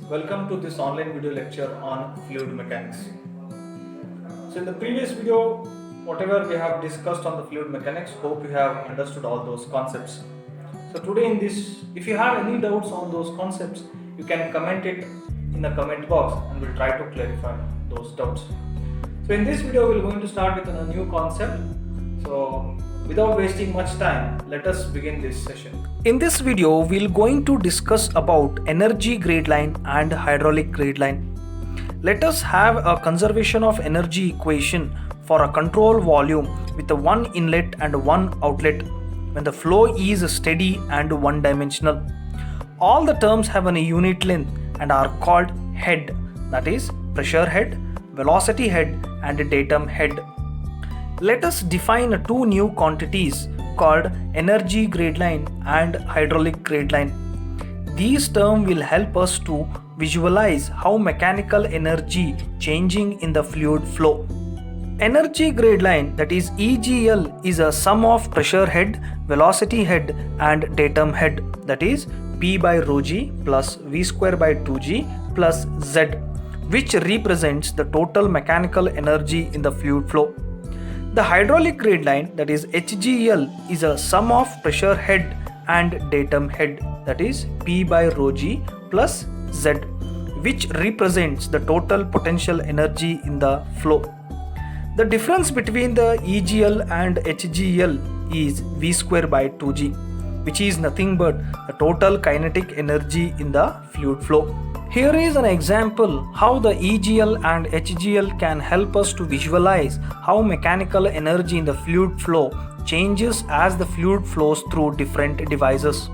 Welcome to this online video lecture on fluid mechanics. So in the previous video, whatever we have discussed on the fluid mechanics, hope you have understood all those concepts. So today in this, if you have any doubts on those concepts, you can comment it in the comment box and we'll try to clarify those doubts. So in this video, we're going to start with a new concept. So without wasting much time, let us begin this session. In this video, we're going to discuss about energy grade line and hydraulic grade line. Let us have a conservation of energy equation for a control volume with a one inlet and one outlet when the flow is steady and one dimensional. All the terms have a unit length and are called head, that is pressure head, velocity head and datum head. Let us define two new quantities called energy grade line and hydraulic grade line. These terms will help us to visualize how mechanical energy changing in the fluid flow. Energy grade line, that is EGL, is a sum of pressure head, velocity head and datum head, that is P by rho g plus V square by 2g plus Z, which represents the total mechanical energy in the fluid flow. The hydraulic grade line, that is HGL, is a sum of pressure head and datum head, that is P by rho g plus Z, which represents the total potential energy in the flow. The difference between the EGL and HGL is V square by 2g, which is nothing but the total kinetic energy in the fluid flow. Here is an example how the EGL and HGL can help us to visualize how mechanical energy in the fluid flow changes as the fluid flows through different devices.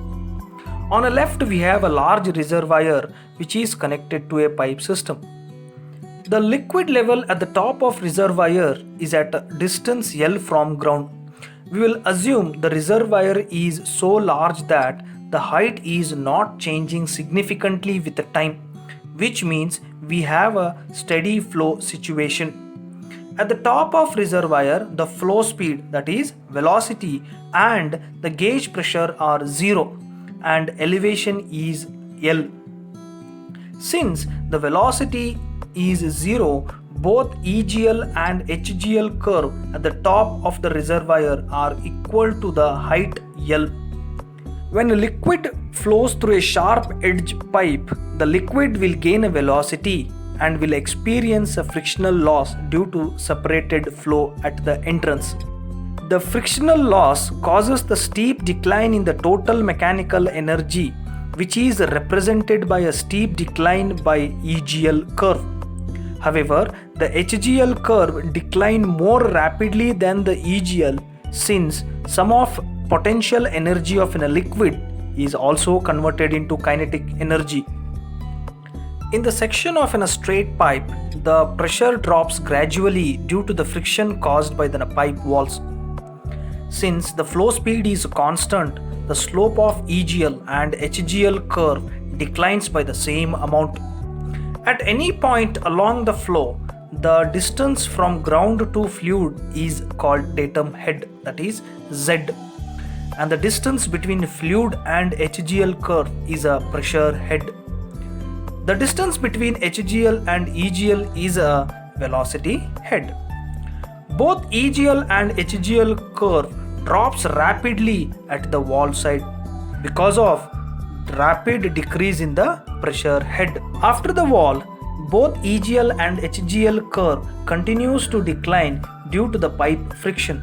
On the left, we have a large reservoir which is connected to a pipe system. The liquid level at the top of reservoir is at a distance L from ground. We will assume the reservoir is so large that the height is not changing significantly with the time, which means we have a steady flow situation. At the top of reservoir, the flow speed, that is velocity, and the gauge pressure are 0 and elevation is L. Since the velocity is 0, both EGL and HGL curve at the top of the reservoir are equal to the height L. When a liquid flows through a sharp edge pipe, the liquid will gain a velocity and will experience a frictional loss due to separated flow at the entrance. The frictional loss causes the steep decline in the total mechanical energy, which is represented by a steep decline by EGL curve. However, the HGL curve declined more rapidly than the EGL since some of potential energy of a liquid is also converted into kinetic energy. In the section of a straight pipe, the pressure drops gradually due to the friction caused by the pipe walls. Since the flow speed is constant, the slope of EGL and HGL curve declines by the same amount. At any point along the flow, the distance from ground to fluid is called datum head, that is Z, and the distance between fluid and HGL curve is a pressure head. The distance between HGL and EGL is a velocity head. Both EGL and HGL curve drops rapidly at the wall side because of rapid decrease in the pressure head. After the wall, both EGL and HGL curve continues to decline due to the pipe friction.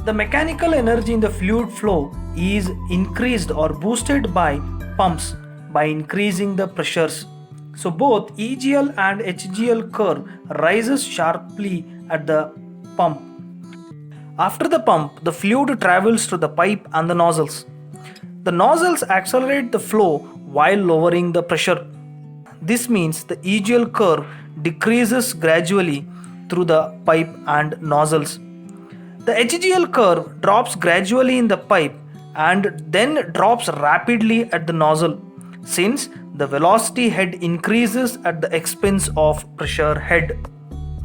The mechanical energy in the fluid flow is increased or boosted by pumps by increasing the pressures. So both EGL and HGL curve rises sharply at the pump. After the pump, the fluid travels to the pipe and the nozzles. The nozzles accelerate the flow while lowering the pressure. This means the EGL curve decreases gradually through the pipe and nozzles. The HGL curve drops gradually in the pipe and then drops rapidly at the nozzle, since the velocity head increases at the expense of pressure head.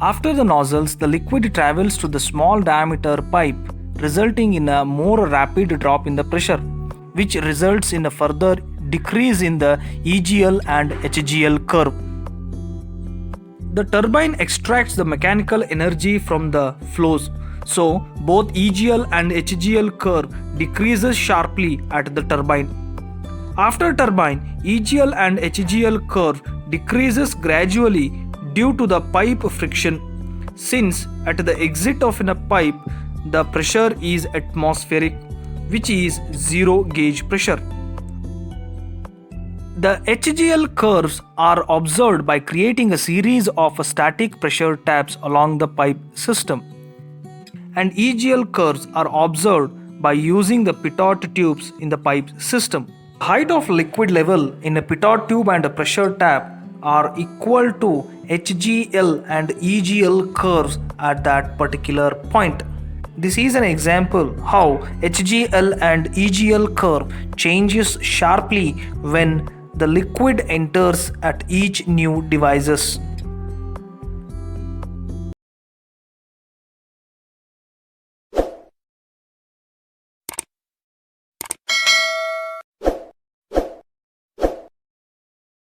After the nozzles, the liquid travels to the small diameter pipe, resulting in a more rapid drop in the pressure, which results in a further decrease in the EGL and HGL curve. The turbine extracts the mechanical energy from the flows, so both EGL and HGL curve decreases sharply at the turbine. After turbine, EGL and HGL curve decreases gradually due to the pipe friction, since at the exit of a pipe the pressure is atmospheric, which is zero gauge pressure. The HGL curves are observed by creating a series of static pressure taps along the pipe system, and EGL curves are observed by using the pitot tubes in the pipe system. Height of liquid level in a pitot tube and a pressure tap are equal to HGL and EGL curves at that particular point. This is an example how HGL and EGL curve changes sharply when the liquid enters at each new devices.